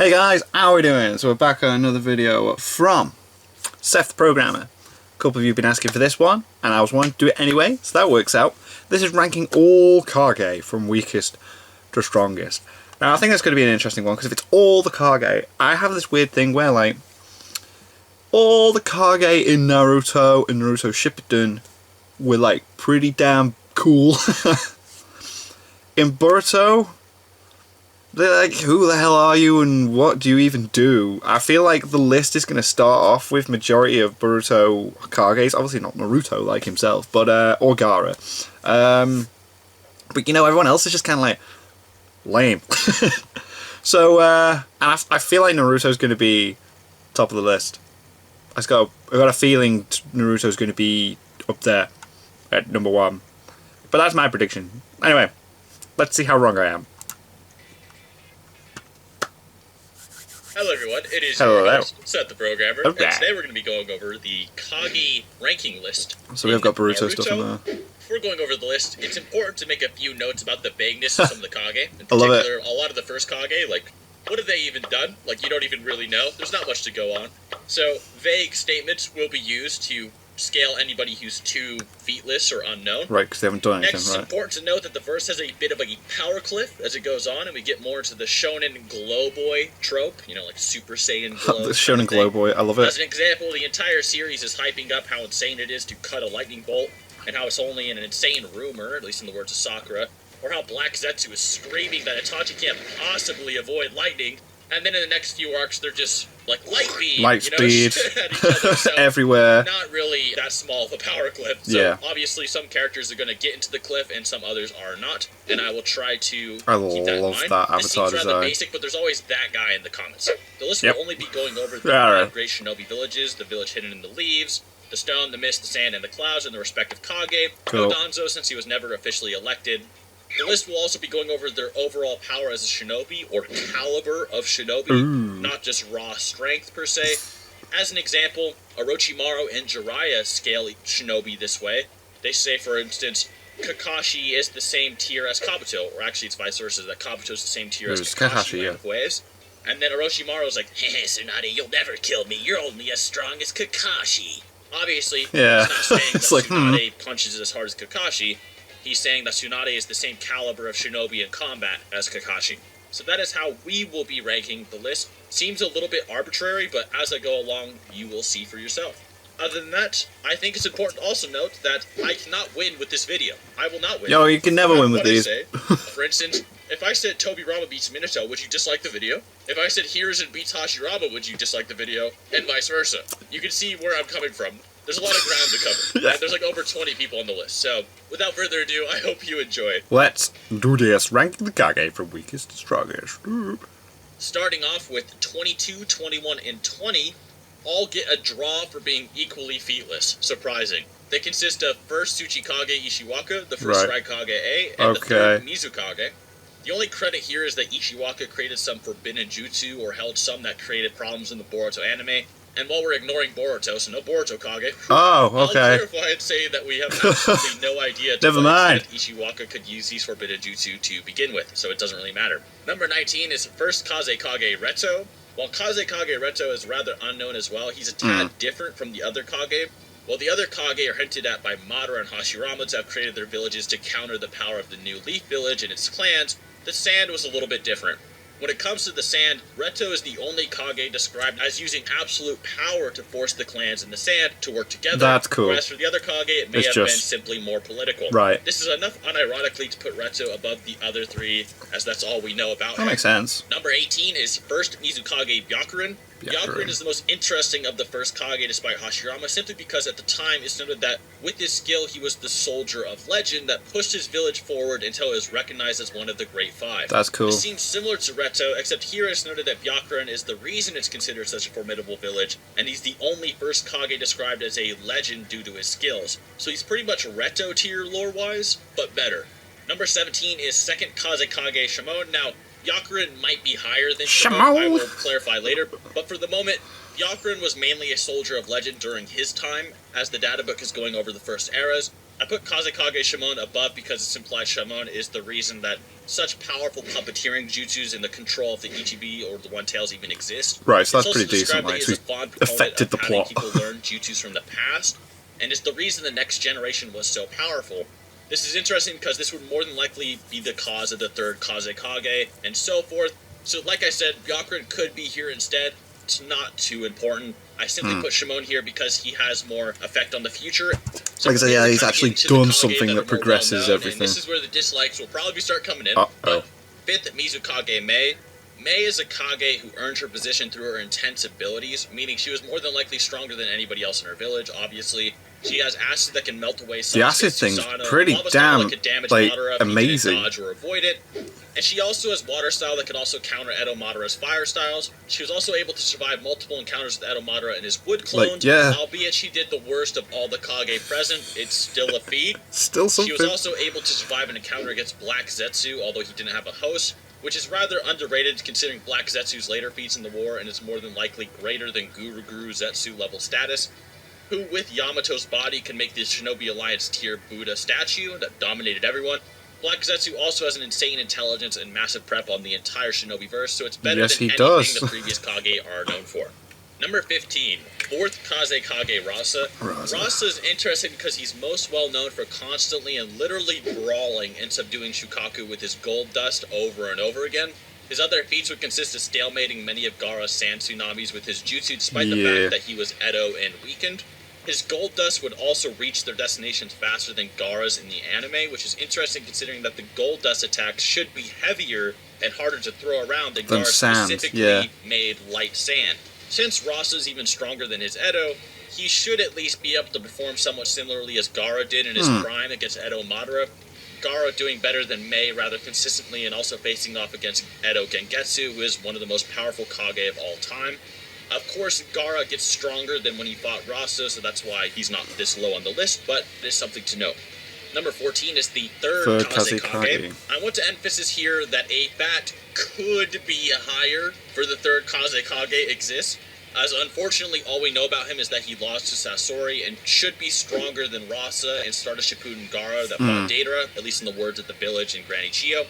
Hey guys, how are we doing? So we're back on another video from Seth the Programmer. A couple of you have been asking for this one, and I was wanting to do it anyway, so that works out. This is ranking all Kage from weakest to strongest. Now I think that's going to be an interesting one, because if it's all the Kage, I have this weird thing where like, all the Kage in Naruto and Naruto Shippuden were like pretty damn cool. In Boruto, they're like, who the hell are you and what do you even do? I feel like the list is going to start off with majority of Boruto Kages, obviously not Naruto like himself, but or Gaara. But you know, everyone else is just kind of like lame. So and I feel like Naruto's going to be top of the list. I've got a feeling Naruto's going to be up there at number 1. But that's my prediction. Anyway, let's see how wrong I am. Hello everyone, it is your host, Seth the Programmer, and today we're going to be going over the Kage ranking list. So we've got Boruto stuff in there. Before going over the list, it's important to make a few notes about the vagueness of some of the Kage. In I love particular, it. a lot of the first Kage, like, what have they even done? Like, you don't even really know. There's not much to go on. So, vague statements will be used to scale anybody who's too featless or unknown. Right, because they haven't done anything, Next, it's important to note that the verse has a bit of a power cliff as it goes on, and we get more into the shonen glow boy trope, you know, like Super Saiyan glow. The shonen glow boy, I love it. As an example, the entire series is hyping up how insane it is to cut a lightning bolt, and how it's only an insane rumor, at least in the words of Sakura, or how Black Zetsu is screaming that Itachi can't possibly avoid lightning, and then in the next few arcs they're just like light beam, light speed, at each other. So everywhere. Not really that small of a power cliff. So obviously some characters are going to get into the cliff and some others are not, and I will try to keep that in mind. I love that avatar This seems rather design. basic, but there's always that guy in the comments. The list will only be going over the great shinobi villages, the village hidden in the leaves, the stone, the mist, the sand, and the clouds, and the respective Kage. Cool. No Danzo, since he was never officially elected. The list will also be going over their overall power as a shinobi, or caliber of shinobi, not just raw strength per se. As an example, Orochimaru and Jiraiya scale shinobi this way. They say, for instance, Kakashi is the same tier as Kabuto, or actually it's vice versa, that Kabuto is the same tier as Kakashi in ways. And then Orochimaru is like, hey, Tsunade, you'll never kill me, you're only as strong as Kakashi. Obviously, he's not saying that Tsunade punches as hard as Kakashi. He's saying that Tsunade is the same caliber of shinobi in combat as Kakashi. So that is how we will be ranking the list. Seems a little bit arbitrary, but as I go along, you will see for yourself. Other than that, I think it's important to also note that I cannot win with this video. I will not win. Yo, you can never win with these. For instance, if I said Tobirama beats Minato, would you dislike the video? If I said Hiruzen beats Hashirama, would you dislike the video? And vice versa. You can see where I'm coming from. There's a lot of ground to cover. And there's like over 20 people on the list. So, without further ado, I hope you enjoy. Let's do this. Ranking the Kage from weakest to strongest. Starting off with 22, 21, and 20, all get a draw for being equally featless. Surprising. They consist of first Tsuchikage Ishiwaka, the first Raikage A, and the third Mizukage. The only credit here is that Ishiwaka created some forbidden jutsu, or held some that created problems in the Boruto anime. And while we're ignoring Boruto, so no Boruto Kage, I'll clarify and say that we have absolutely no idea to what extent Ishiwaka could use these forbidden jutsu to begin with, so it doesn't really matter. Number 19 is first Kazekage Reto. While Kazekage Reto is rather unknown as well, he's a tad different from the other Kage. While the other Kage are hinted at by Madara and Hashirama to have created their villages to counter the power of the new Leaf Village and its clans, the Sand was a little bit different. When it comes to the Sand, Reto is the only Kage described as using absolute power to force the clans in the Sand to work together. That's cool. Whereas for the other Kage, it may have been simply more political. This is enough unironically to put Reto above the other three, as that's all we know about him. That makes sense. Number 18 is first Mizukage Byakuren. Byakuren is the most interesting of the first Kage despite Hashirama, simply because at the time it's noted that with his skill he was the soldier of legend that pushed his village forward until it was recognized as one of the Great Five. That's cool. This seems similar to Reto, except here it's noted that Byakuren is the reason it's considered such a formidable village, and he's the only first Kage described as a legend due to his skills. So he's pretty much Reto tier lore-wise, but better. Number 17 is second Kazekage Shimon. Now, Byakuren might be higher than Shimon, I will clarify later, but for the moment, Byakuren was mainly a soldier of legend during his time, as the data book is going over the first eras. I put Kazekage Shimon above because it's implied Shimon is the reason that such powerful puppeteering jutsus in the control of the Ichibi or the One Tails even exist. Right, so that's It's pretty also decent, described that right? he So is a he's fond proponent affected of the having plot. people learn jutsus from the past, and it's the reason the next generation was so powerful. This is interesting because this would more than likely be the cause of the third Kazekage, and so forth. So like I said, Byakuran could be here instead. It's not too important. I simply put Shimon here because he has more effect on the future. So Like I say, yeah, he's actually done something that are more progresses well-known, everything. and this is where the dislikes will probably start coming in. Uh-oh. But fifth, Mizukage Mei. Mei is a Kage who earned her position through her intense abilities, meaning she was more than likely stronger than anybody else in her village, obviously. She has acid that can melt away The acid thing's Susanoo, pretty lava style damn, that can damage like, Madara if he amazing. didn't dodge or avoid it. And she also has water style that can also counter Edo Madara's fire styles. She was also able to survive multiple encounters with Edo Madara and his wood clone. Like, yeah. Albeit she did the worst of all the Kage present, it's still a feat. Still something. She was also able to survive an encounter against Black Zetsu, although he didn't have a host, which is rather underrated considering Black Zetsu's later feats in the war and is more than likely greater than Guru Zetsu level status, who with Yamato's body can make the Shinobi Alliance tier Buddha statue that dominated everyone. Black Zetsu also has an insane intelligence and massive prep on the entire Shinobi verse, so it's better Yes, than he anything does. the previous Kage are known for. Number 15, fourth Kazekage Rasa. Rasa is interesting because he's most well known for constantly and literally brawling and subduing Shukaku with his gold dust over and over again. His other feats would consist of stalemating many of Gaara's sand tsunamis with his jutsu despite the fact that he was Edo and weakened. His gold dust would also reach their destinations faster than Gaara's in the anime, which is interesting considering that the gold dust attacks should be heavier and harder to throw around than Gaara specifically made light sand. Since Rasa is even stronger than his Edo, he should at least be able to perform somewhat similarly as Gaara did in his prime against Edo Madara. Gaara doing better than Mei rather consistently and also facing off against Edo Gengetsu, who is one of the most powerful Kage of all time. Of course, Gaara gets stronger than when he fought Rasa, so that's why he's not this low on the list, but it is something to note. Number 14 is the third Kazekage. I want to emphasize here that a fact could be higher for the third Kazekage exists, as unfortunately all we know about him is that he lost to Sasori and should be stronger than Rasa and Stardust Shippuden Gaara that fought Deidara, at least in the words of the village and Granny Chiyo.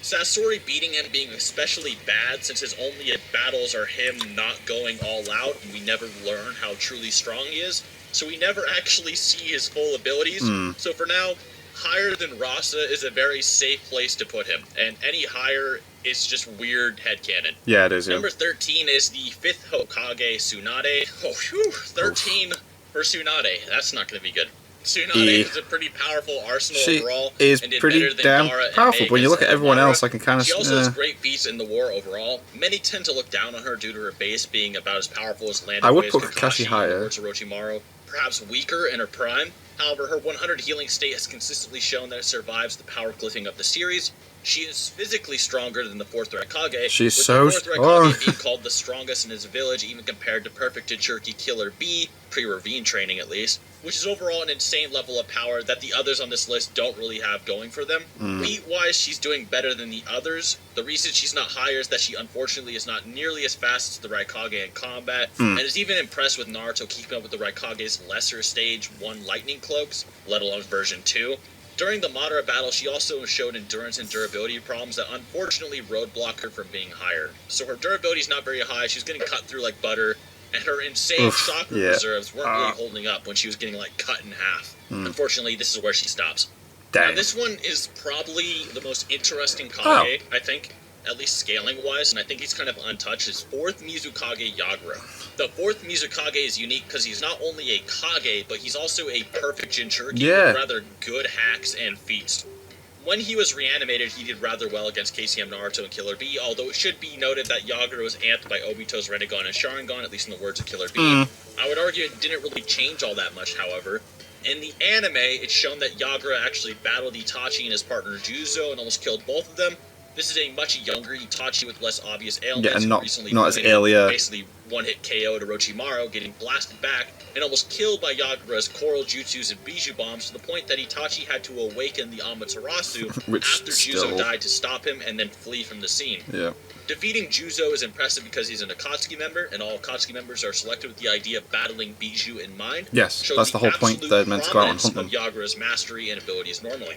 Sasori beating him being especially bad since his only battles are him not going all out and we never learn how truly strong he is, so we never actually see his full abilities. So for now, higher than Rasa is a very safe place to put him, and any higher is just weird headcanon. Yeah, it is. Yeah. Number 13 is the fifth Hokage, Tsunade. Oh, whew, 13 for Tsunade. That's not going to be good. Tsunade is a pretty powerful arsenal overall. She is and did pretty better than damn Gaara powerful. and When you look at everyone Madara. else, I can kind of... She also has great feats in the war overall. Many tend to look down on her due to her base being about as powerful as Land I would Waves, put Kakashi Kakashi, higher. or Orochimaru. Perhaps weaker in her prime. However, her 100 healing state has consistently shown that it survives the power glyphing of the series. She is physically stronger than the fourth Raikage. She's with so the fourth strong. Raikage being called the strongest in his village, even compared to perfect Jinchuriki Killer B, pre-Ravine training at least, which is overall an insane level of power that the others on this list don't really have going for them. Feat-wise, she's doing better than the others. The reason she's not higher is that she unfortunately is not nearly as fast as the Raikage in combat, and is even impressed with Naruto keeping up with the Raikage's lesser stage 1 lightning cloaks, let alone version 2. During the Madara battle, she also showed endurance and durability problems that unfortunately roadblock her from being higher. So her durability is not very high, she's getting cut through like butter, and her insane chakra reserves weren't really holding up when she was getting like cut in half. Unfortunately, this is where she stops. Now, this one is probably the most interesting Kage, I think, at least scaling-wise, and I think he's kind of untouched, is fourth Mizukage Yagura. The fourth Mizukage is unique because he's not only a Kage, but he's also a perfect Jinchuriki with rather good hacks and feats. When he was reanimated, he did rather well against KCM Naruto and Killer B, although it should be noted that Yagura was amped by Obito's Rinnegan and Sharingan, at least in the words of Killer B. I would argue it didn't really change all that much, however. In the anime, it's shown that Yagura actually battled Itachi and his partner Juzo and almost killed both of them, This is a much younger Itachi with less obvious ailments. Yeah, and recently not as earlier. Basically one-hit KO'd Orochimaru, getting blasted back and almost killed by Yagura's coral jutsus and Bijou bombs to the point that Itachi had to awaken the Amaterasu after Juzo died to stop him and then flee from the scene. Yeah. Defeating Juzo is impressive because he's an Akatsuki member, and all Akatsuki members are selected with the idea of battling Bijou in mind. Yes, that's the whole point. They're meant to go out and hunt them. Of Yagura's mastery and abilities normally.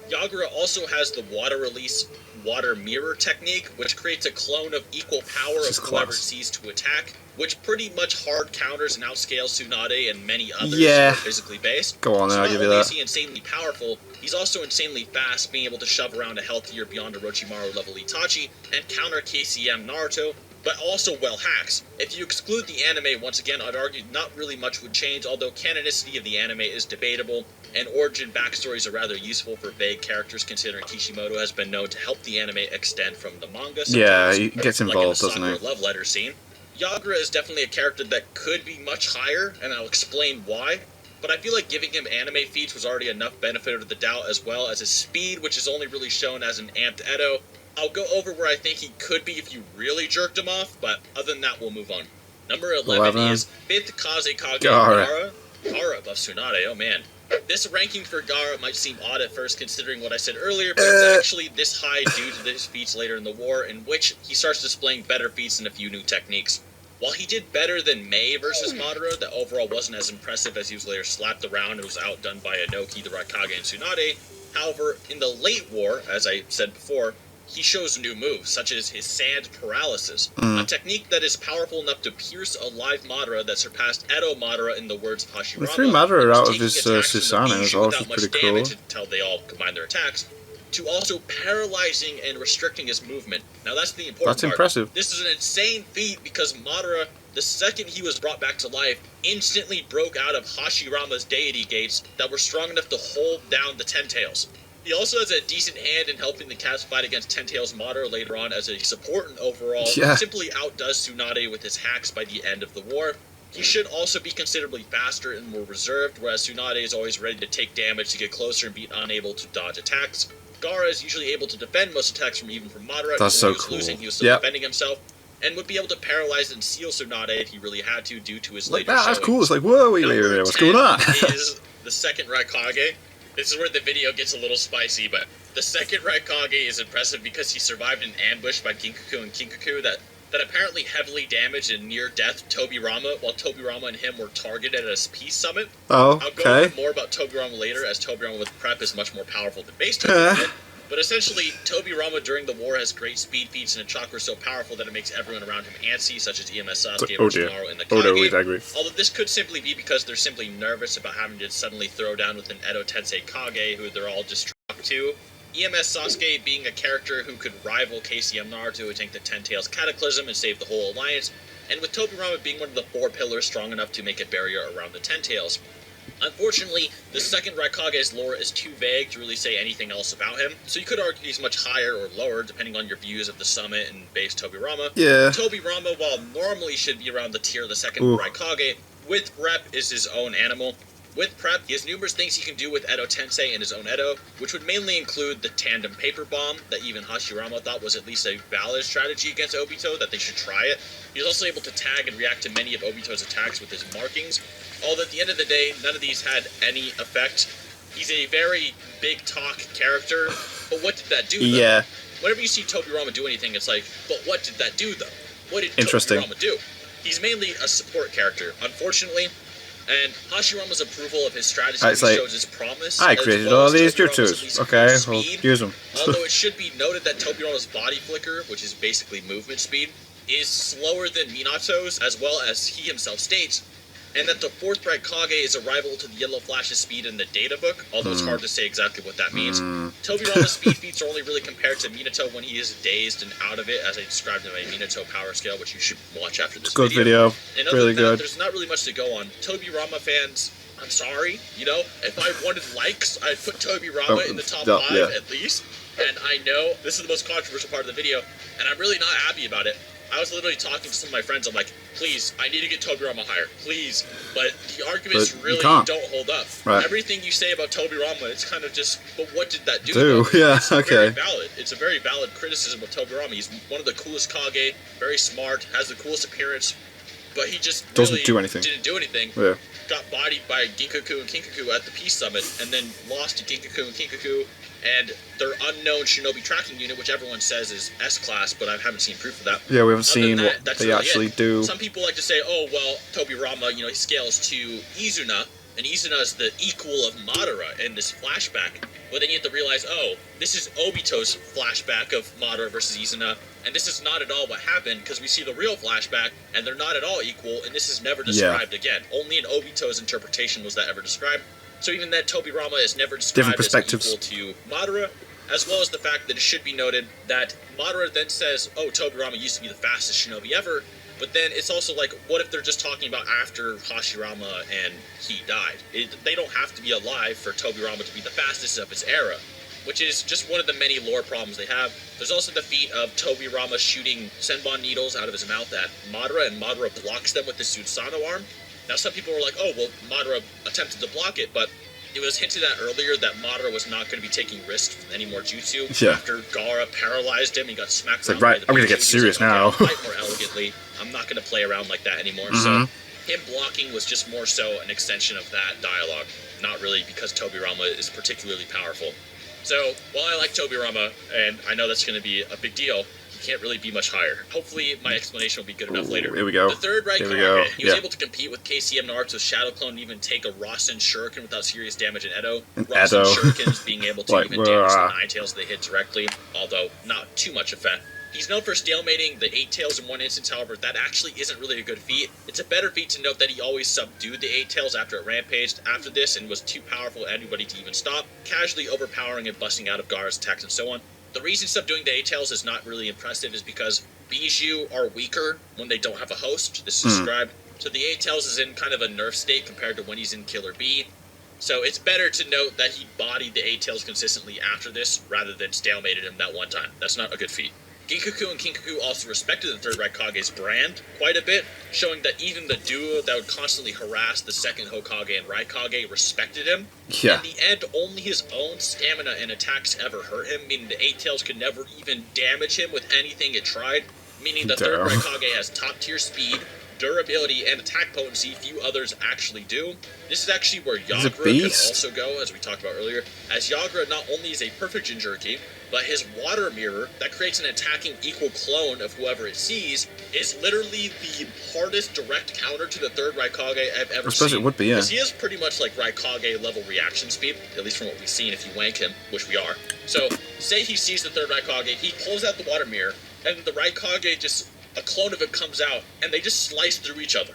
Yagura also has the water release water mirror technique, which creates a clone of equal power of whoever it sees to attack, which pretty much hard counters and outscales Tsunade and many others who are physically based. Go on, then, I'll give you that. Not only is he insanely powerful, he's also insanely fast, being able to shove around a healthier beyond Orochimaru level Itachi and counter KCM Naruto, but also well hacks. If you exclude the anime, once again, I'd argue not really much would change, although canonicity of the anime is debatable, and origin backstories are rather useful for vague characters, considering Kishimoto has been known to help the anime extend from the manga. Yeah, he gets involved, like in the doesn't he? Love letter scene. Yagura is definitely a character that could be much higher, and I'll explain why. But I feel like giving him anime feats was already enough benefit of the doubt, as well as his speed, which is only really shown as an amped Edo. I'll go over where I think he could be if you really jerked him off, but other than that, we'll move on. Number 11 is 5th Kage Gaara. Gaara above Tsunade, oh man. This ranking for Gaara might seem odd at first, considering what I said earlier, but it's actually this high due to his feats later in the war, in which he starts displaying better feats and a few new techniques. While he did better than Mei versus Madara, that overall wasn't as impressive as he was later slapped around and was outdone by Inoki, the Raikage, and Tsunade. However, in the late war, as I said before, he shows new moves, such as his sand paralysis, a technique that is powerful enough to pierce a live Madara that surpassed Edo Madara in the words of Hashirama. We threw Madara out of his Susanoo, was also pretty cool. Until they all combine their attacks, to also paralyzing and restricting his movement. Now that's the important part. That's impressive. This is an insane feat because Madara, the second he was brought back to life, instantly broke out of Hashirama's deity gates that were strong enough to hold down the Ten Tails. He also has a decent hand in helping the cats fight against Ten Tails Madara later on as a support, and overall simply outdoes Tsunade with his hacks by the end of the war. He should also be considerably faster and more reserved, whereas Tsunade is always ready to take damage to get closer and be unable to dodge attacks. Gaara is usually able to defend most attacks from Madara. That's so he was cool. losing, he was still defending himself, and would be able to paralyze and seal Tsunade if he really had to, due to his later showings. That's cool. It's like, whoa, wait, what's going on? Is the second Raikage. This is where the video gets a little spicy, but the second Raikage is impressive because he survived an ambush by Ginkaku and Kinkaku that apparently heavily damaged and near-death Tobirama, while Tobirama and him were targeted at a peace summit. Oh, I'll go over more about Tobirama later, as Tobirama with prep is much more powerful than base Tobirama. But essentially, Tobirama during the war has great speed feats and a chakra so powerful that it makes everyone around him antsy, such as EMS Sasuke, Orochimaru, and the Kage. Although this could simply be because they're simply nervous about having to suddenly throw down with an Edo Tensei Kage, who they're all just trucked to. EMS Sasuke being a character who could rival KCM Naruto and take the Ten Tails Cataclysm and save the whole alliance, and with Tobirama being one of the 4 pillars strong enough to make a barrier around the Ten Tails. Unfortunately, the second Raikage's lore is too vague to really say anything else about him, so you could argue he's much higher or lower depending on your views of the summit and base Tobirama. Tobirama, while normally should be around the tier of the second Raikage, with prep is his own animal. With prep, he has numerous things he can do with Edo Tensei and his own Edo, which would mainly include the tandem paper bomb that even Hashirama thought was at least a valid strategy against Obito, that they should try it. He's also able to tag and react to many of Obito's attacks with his markings, although at the end of the day, none of these had any effect. He's a very big talk character, but what did that do, though? Whenever you see Tobirama do anything, it's like, but what did that do, though? What did Tobirama do? He's mainly a support character, unfortunately. And Hashirama's approval of his strategy shows his promise. I created all these jutsus. Okay, we'll use them. Although it should be noted that Tobirama's body flicker, which is basically movement speed, is slower than Minato's, as well as he himself states, and that the 4th Raikage is a rival to the Yellow Flash's speed in the data book, although it's hard to say exactly what that means. Tobirama's speed feats are only really compared to Minato when he is dazed and out of it, as I described in my Minato power scale, which you should watch after this video. Good video. And other than that, there's not really much to go on. Tobirama fans, I'm sorry, you know, if I wanted likes, I'd put Tobirama in the top 5 at least. And I know this is the most controversial part of the video, and I'm really not happy about it. I was literally talking to some of my friends. I'm like, please, I need to get Tobirama higher, please. But the arguments really don't hold up. Right. Everything you say about Tobirama, it's kind of just, but what did that do? Yeah, it's okay. Very valid. It's a very valid criticism of Tobirama. He's one of the coolest Kage, very smart, has the coolest appearance, but he just doesn't really do anything. Didn't do anything. Yeah. Got bodied by Ginkaku and Kinkaku at the Peace Summit, and then lost to Ginkaku and Kinkaku and their unknown Shinobi tracking unit, which everyone says is S-class, but I haven't seen proof of that. Yeah, we haven't seen what they actually do. Some people like to say, oh, well, Tobirama, he scales to Izuna, and Izuna is the equal of Madara in this flashback. But then you have to realize, oh, this is Obito's flashback of Madara versus Izuna, and this is not at all what happened, because we see the real flashback, and they're not at all equal, and this is never described again. Only in Obito's interpretation was that ever described. So even then, Tobirama is never described as equal to Madara, as well as the fact that it should be noted that Madara then says, oh, Tobirama used to be the fastest shinobi ever, but then it's also like, what if they're just talking about after Hashirama and he died? They don't have to be alive for Tobirama to be the fastest of its era, which is just one of the many lore problems they have. There's also the feat of Tobirama shooting Senbon needles out of his mouth at Madara, and Madara blocks them with the Susanoo arm. Now, some people were like, oh, well, Madara attempted to block it, but it was hinted at earlier that Madara was not going to be taking risks with any more jutsu. Yeah. After Gaara paralyzed him, he got smacked it's like, right, I'm going to get serious now. Fight more elegantly. I'm not going to play around like that anymore. So him blocking was just more so an extension of that dialogue, not really because Tobirama is particularly powerful. So, while I like Tobirama, and I know that's going to be a big deal, can't really be much higher. Hopefully my explanation will be good enough later. Here we go. The third Raikage, he was able to compete with KCM Naruto's Shadow Clone and even take a Rasen Shuriken without serious damage in Edo. Rasen Shurikens being able to like, even damage the Nine Tails they hit directly, although not too much effect. He's known for stalemating the 8 Tails in one instance, however, that actually isn't really a good feat. It's a better feat to note that he always subdued the 8 Tails after it rampaged after this and was too powerful for anybody to even stop, casually overpowering and busting out of Gaara's attacks and so on. The reason subduing the 8 Tails is not really impressive is because Bijou are weaker when they don't have a host. This is described. So the 8 Tails is in kind of a nerf state compared to when he's in Killer B. So it's better to note that he bodied the 8 Tails consistently after this rather than stalemated him that one time. That's not a good feat. Ginkaku and Kinkaku also respected the third Raikage's brand quite a bit, showing that even the duo that would constantly harass the second Hokage and Raikage respected him. Yeah. In the end, only his own stamina and attacks ever hurt him, meaning the 8 Tails could never even damage him with anything it tried, meaning the third Raikage has top-tier speed, durability, and attack potency few others actually do. This is actually where Yagura could also go, as we talked about earlier, as Yagura not only is a perfect Jinchuriki, but his water mirror that creates an attacking equal clone of whoever it sees is literally the hardest direct counter to the third Raikage I've ever seen. I suppose it would be, yeah. Because he is pretty much like Raikage level reaction speed, at least from what we've seen if you wank him, which we are. So, say he sees the third Raikage, he pulls out the water mirror, and the Raikage just, a clone of it comes out, and they just slice through each other.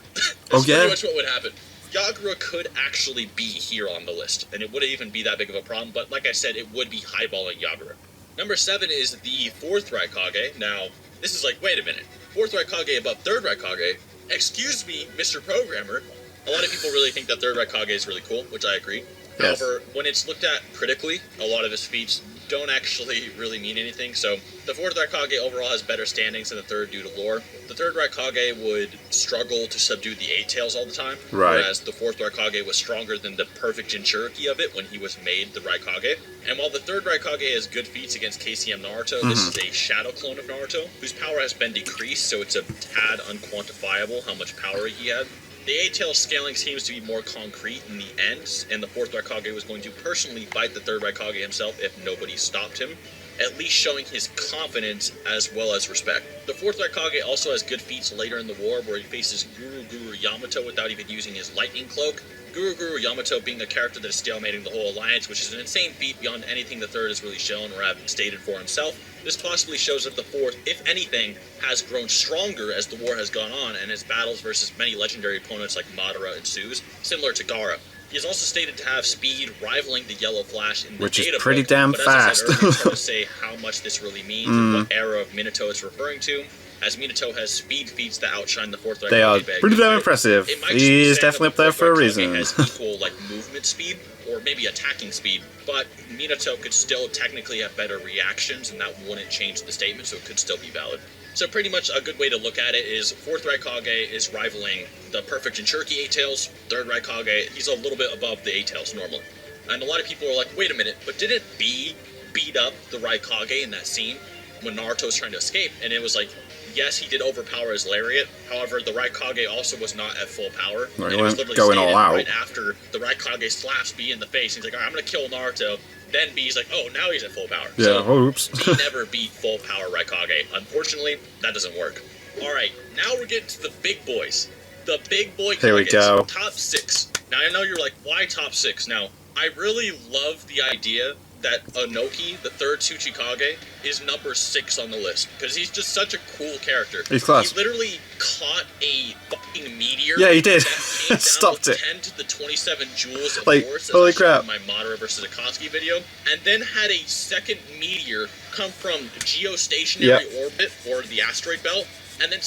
That's pretty much what would happen. Yagura could actually be here on the list, and it wouldn't even be that big of a problem, but like I said, it would be highballing Yagura. Number 7 is the fourth Raikage. Now, this is like, wait a minute. Fourth Raikage above third Raikage? Excuse me, Mr. Programmer. A lot of people really think that third Raikage is really cool, which I agree. Yes. However, when it's looked at critically, a lot of his feats don't actually really mean anything. So, the fourth Raikage overall has better standings than the third due to lore. The third Raikage would struggle to subdue the 8 Tails all the time, whereas the fourth Raikage was stronger than the perfect Jinchuriki of it when he was made the Raikage. And while the third Raikage has good feats against KCM Naruto, this is a shadow clone of Naruto, whose power has been decreased, so it's a tad unquantifiable how much power he had. The 8 Tails scaling seems to be more concrete in the end, and the fourth Raikage was going to personally fight the third Raikage himself if nobody stopped him, at least showing his confidence as well as respect. The fourth Raikage also has good feats later in the war where he faces Guru Yamato without even using his lightning cloak. Guru Yamato being a character that is stalemating the whole alliance, which is an insane feat beyond anything the third has really shown or have stated for himself. This possibly shows that the fourth, if anything, has grown stronger as the war has gone on and his battles versus many legendary opponents like Madara ensues, similar to Gaara. He is also stated to have speed rivaling the Yellow Flash in the which data is pretty book, damn but fast. As I said earlier, it's hard to say how much this really means and what era of Minato it's referring to, as Minato has speed feats that outshine the fourth Raikage. They are pretty damn impressive. He is definitely up there for a reason. Has equal movement speed, or maybe attacking speed, but Minato could still technically have better reactions, and that wouldn't change the statement, so it could still be valid. So pretty much a good way to look at it is 4th Raikage is rivaling the perfect Jinchuriki 8-tails. 3rd Raikage, he's a little bit above the 8-tails normally. And a lot of people are like, wait a minute, but didn't B beat up the Raikage in that scene when Naruto's trying to escape? And it was like, yes, he did overpower his lariat. However, the Raikage also was not at full power. Right, and it was literally going all out. right after the Raikage slaps B in the face. He's like, all right, I'm going to kill Naruto. Then B's like, oh, now he's at full power. Yeah, so, oops. B never beat full power Raikage. Unfortunately, that doesn't work. All right, now we're getting to the big boys. The big boy Kages. Here we go. Top 6. Now, I know you're like, why top 6? Now, I really love the idea that Inoki, the 3rd Tsuchikage, is number 6 on the list. Because he's just such a cool character. He's class. He literally caught a fucking meteor. Yeah, he did. That came down Stopped with it. 10 to the 27 joules of Like, force. holy as I showed crap. in my Madara versus Akatsuki video. And then had a second meteor come from geostationary orbit, or the asteroid belt, and then Knock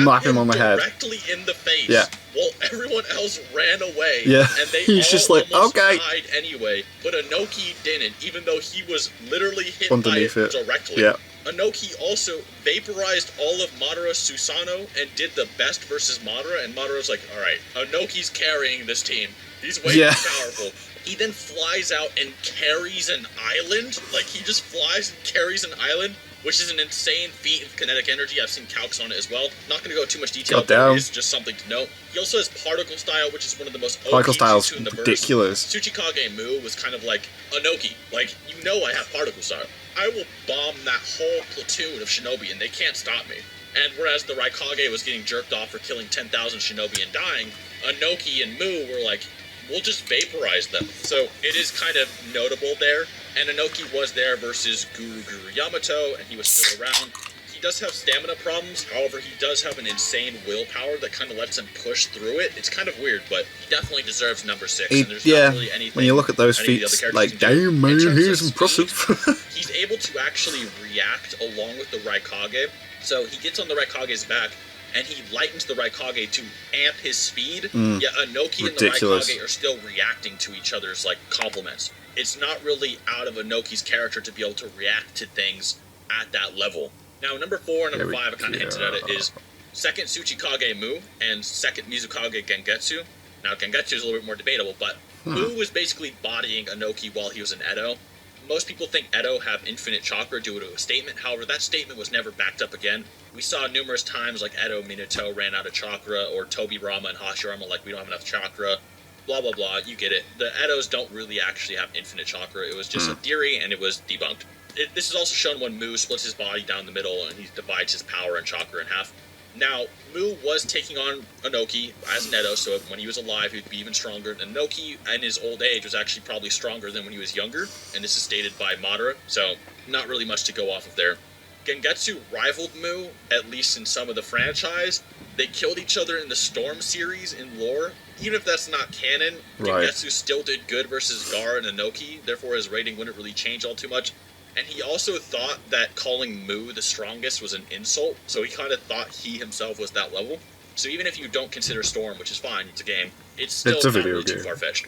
slap him on the head. directly in the face. Yeah. While everyone else ran away. Yeah. And they He's all just like, almost okay. died anyway. But Inoki didn't, even though he was literally hit Underneath by it. directly. Yeah. Inoki also vaporized all of Madara's Susanoo and did the best versus Madara, and Madara's like, alright, Inoki's carrying this team. He's way Yeah. too powerful. He then flies out and carries an island. Like, he just flies and carries an island, which is an insane feat of kinetic energy. I've seen calcs on it as well. Not going to go into too much detail, but Goddamn. it's just something to note. He also has particle style, which is one of the most Particle OP style's jutsu in the verse. ridiculous. Tsuchikage Mu was kind of like Inoki. Like, you know I have particle style. I will bomb that whole platoon of shinobi and they can't stop me. And whereas the Raikage was getting jerked off for killing 10,000 shinobi and dying, Inoki and Mu were like, we'll just vaporize them. So it is kind of notable there. And Inoki was there versus Guru Yamato, and he was still around. He does have stamina problems, however, he does have an insane willpower that kind of lets him push through it. It's kind of weird, but he definitely deserves number 6. And there's not really anything when you look at those any of the feats, other like, characters can do. damn man, In terms he's of impressive. speed, he's able to actually react along with the Raikage. So he gets on the Raikage's back, and he lightens the Raikage to amp his speed, yet Inoki Ridiculous. and the Raikage are still reacting to each other's, like, compliments. It's not really out of Inoki's character to be able to react to things at that level. Now, number 4 and number 5, I kind of hinted at it, is 2nd Tsuchikage Mu and 2nd Mizukage Gengetsu. Now, Gengetsu is a little bit more debatable, but Mu was basically bodying Inoki while he was in Edo. Most people think Edo have infinite chakra due to a statement. However, that statement was never backed up again. We saw numerous times like Edo Minato ran out of chakra, or Tobirama and Hashirama like we don't have enough chakra. Blah, blah, blah. You get it. The Edos don't really actually have infinite chakra. It was just a theory, and it was debunked. This is also shown when Mu splits his body down the middle, and he divides his power and chakra in half. Now, Mu was taking on Inoki as an Edo, so when he was alive, he would be even stronger. And Inoki, in his old age, was actually probably stronger than when he was younger, and this is stated by Madara, so not really much to go off of there. Gengetsu rivaled Mu, at least in some of the franchise. They killed each other in the Storm series in lore. Even if that's not canon, Right. Gengetsu still did good versus Gaara and Inoki, therefore his rating wouldn't really change all too much. And he also thought that calling Mu the strongest was an insult, so he kind of thought he himself was that level. So even if you don't consider Storm, which is fine, it's a game, it's still It's a not video really too game. far-fetched.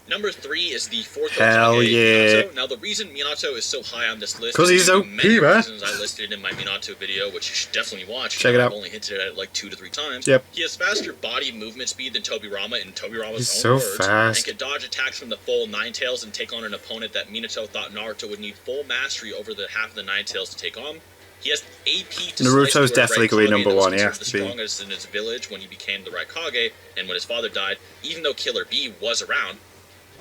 Number 3 is the 4th Hell Hokage, yeah. Minato. Now, the reason Minato is so high on this list 'Cause is he's due to OP, many man. reasons I listed in my Minato video, which you should definitely watch. Check it out. I've only hinted at it like 2 to 3 times. Yep. He has faster body movement speed than Tobirama in Tobirama's He's own so words, fast. and can dodge attacks from the full Nine Tails and take on an opponent that Minato thought Naruto would need full mastery over the half of the Nine Tails to take on. He has AP to Naruto's slice through a definitely gonna be Raikage number that was 1, he considered has the to be. strongest in his village when he became the Raikage, and when his father died, even though Killer B was around,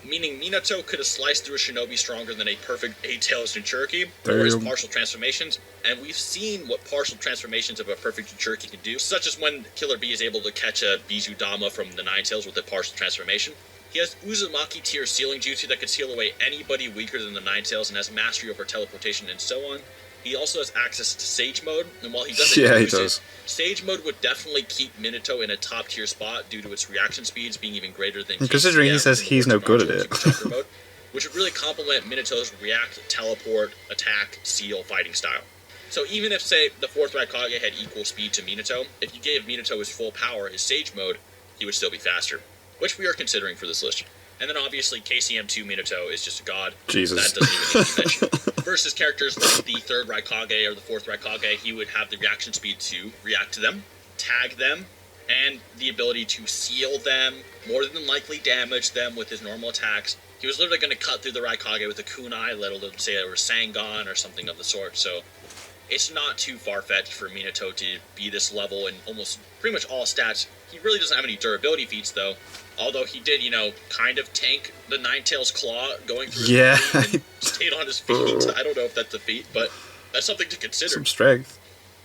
meaning Minato could have sliced through a shinobi stronger than a perfect 8-tails Jinchuriki, or his Damn. partial transformations, and we've seen what partial transformations of a perfect Jinchuriki can do, such as when Killer B is able to catch a Bizudama from the Nine Tails with a partial transformation. He has Uzumaki tier sealing jutsu that can seal away anybody weaker than the Nine Tails and has mastery over teleportation and so on. He also has access to Sage Mode, and while he doesn't Yeah, he use does. it, Sage Mode would definitely keep Minato in a top tier spot due to its reaction speeds being even greater than And considering he KCM says in the he's no words of good at Naruto it. Super Chakra Mode, which would really complement Minato's react, teleport, attack, seal fighting style. So even if, say, the 4th Raikage had equal speed to Minato, if you gave Minato his full power, his Sage Mode, he would still be faster, which we are considering for this list. And then obviously KCM2 Minato is just a god. Jesus. That doesn't even need to be mentioned. Versus characters like the 3rd Raikage or the 4th Raikage, he would have the reaction speed to react to them, tag them, and the ability to seal them, more than likely damage them with his normal attacks. He was literally going to cut through the Raikage with a kunai, let alone say it was Sangon or something of the sort, so it's not too far-fetched for Minato to be this level in almost pretty much all stats. He really doesn't have any durability feats, though. Although he did, you know, kind of tank the Ninetales Claw going through his body and stayed on his feet. I don't know if that's a feat, but that's something to consider. Some strength.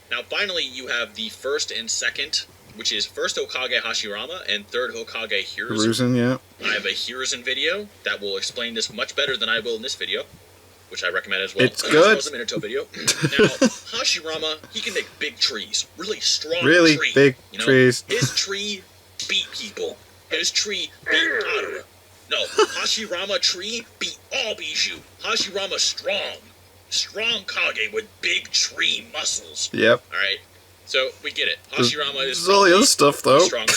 Now, finally, you have the 1st and 2nd, which is 1st Hokage Hashirama and 3rd Hokage Hiruzen. Hiruzen, yeah. I have a Hiruzen video that will explain this much better than I will in this video, which I recommend as well. It's good. As well as the Minato video. Now, Hashirama, he can make big trees, really strong really tree. big You know, trees. His tree beat people. His tree beat Madara. No, Hashirama tree beat all Bijou. Hashirama strong. Strong Kage with big tree muscles. Yep. Alright, so we get it. Hashirama is There's all the other stuff, though. strong.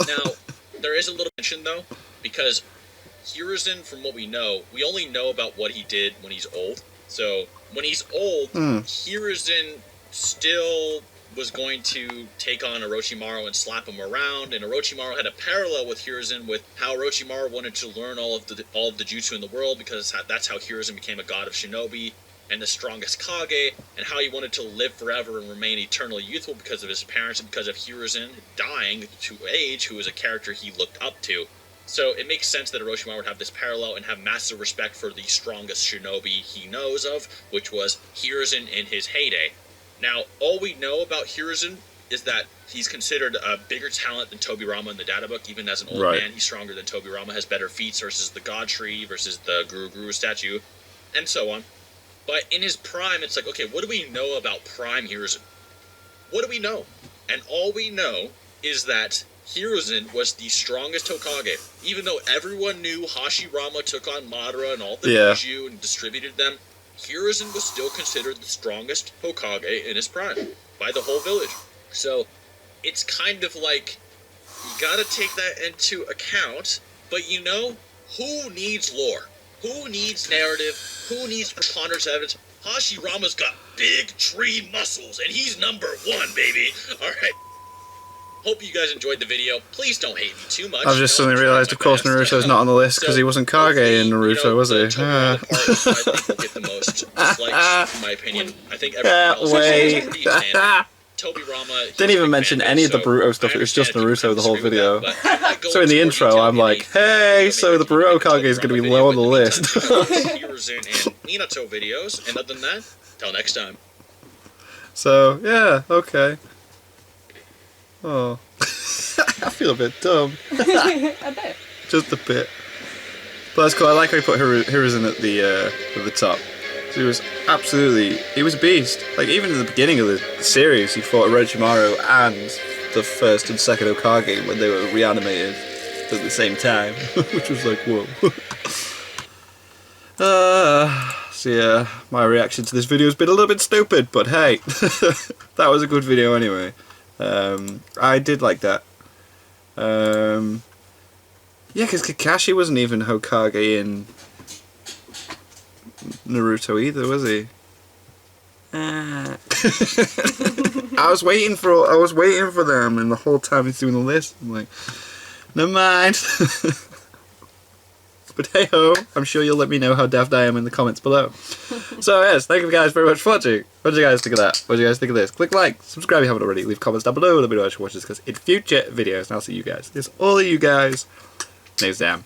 Now, there is a little mention, though, because Hiruzen, from what we know, we only know about what he did when he's old. So, when he's old, Hiruzen still was going to take on Orochimaru and slap him around, and Orochimaru had a parallel with Hiruzen with how Orochimaru wanted to learn all of the jutsu in the world, because that's how Hiruzen became a god of shinobi and the strongest Kage, and how he wanted to live forever and remain eternally youthful because of his parents and because of Hiruzen dying to age, who was a character he looked up to. So it makes sense that Orochimaru would have this parallel and have massive respect for the strongest shinobi he knows of, which was Hiruzen in his heyday. Now, all we know about Hiruzen is that he's considered a bigger talent than Tobirama in the data book. Even as an old man, he's stronger than Tobirama, has better feats versus the God Tree, versus the Guru statue, and so on. But in his prime, it's like, okay, what do we know about prime Hiruzen? What do we know? And all we know is that Hiruzen was the strongest Hokage. Even though everyone knew Hashirama took on Madara and all the Bijou and distributed them, Hiruzen was still considered the strongest Hokage in his prime by the whole village. So it's kind of like, you gotta take that into account, but you know, who needs lore? Who needs narrative? Who needs preponderance of evidence? Hashirama's got big tree muscles, and he's #1, baby! Alright. Hope you guys enjoyed the video. Please don't hate me too much. I've just suddenly realised, of course, Naruto's not on the list because he wasn't Kage in Naruto, was he? I think will get the most dislikes, in my opinion. I think everyone else is pretty standard. Tobirama didn't even mention any of the Boruto stuff, it was just Naruto the whole video. So in the intro, I'm like, hey, so the Boruto Kage is going to be low on the list. Hiruzen and Minato videos, and other than that, till next time. So, yeah, okay. Oh. I feel a bit dumb. A bit. Just a bit. But that's cool, I like how he put Hiruzen at the top. He was he was a beast. Like, even in the beginning of the series, he fought Orochimaru and the 1st and 2nd Hokage when they were reanimated at the same time, which was like, whoa. So yeah, my reaction to this video has been a little bit stupid, but hey, that was a good video anyway. I did like that. Yeah, because Kakashi wasn't even Hokage in Naruto either, was he? I was waiting for them, and the whole time he's doing the list, I'm like, never mind. But hey ho, I'm sure you'll let me know how daft I am in the comments below. So yes, thank you guys very much for watching. What did you guys think of that? What did you guys think of this? Click like, subscribe if you haven't already, leave comments down below, let me know what you watch this, because in future videos, and I'll see you guys, all of you guys, next time.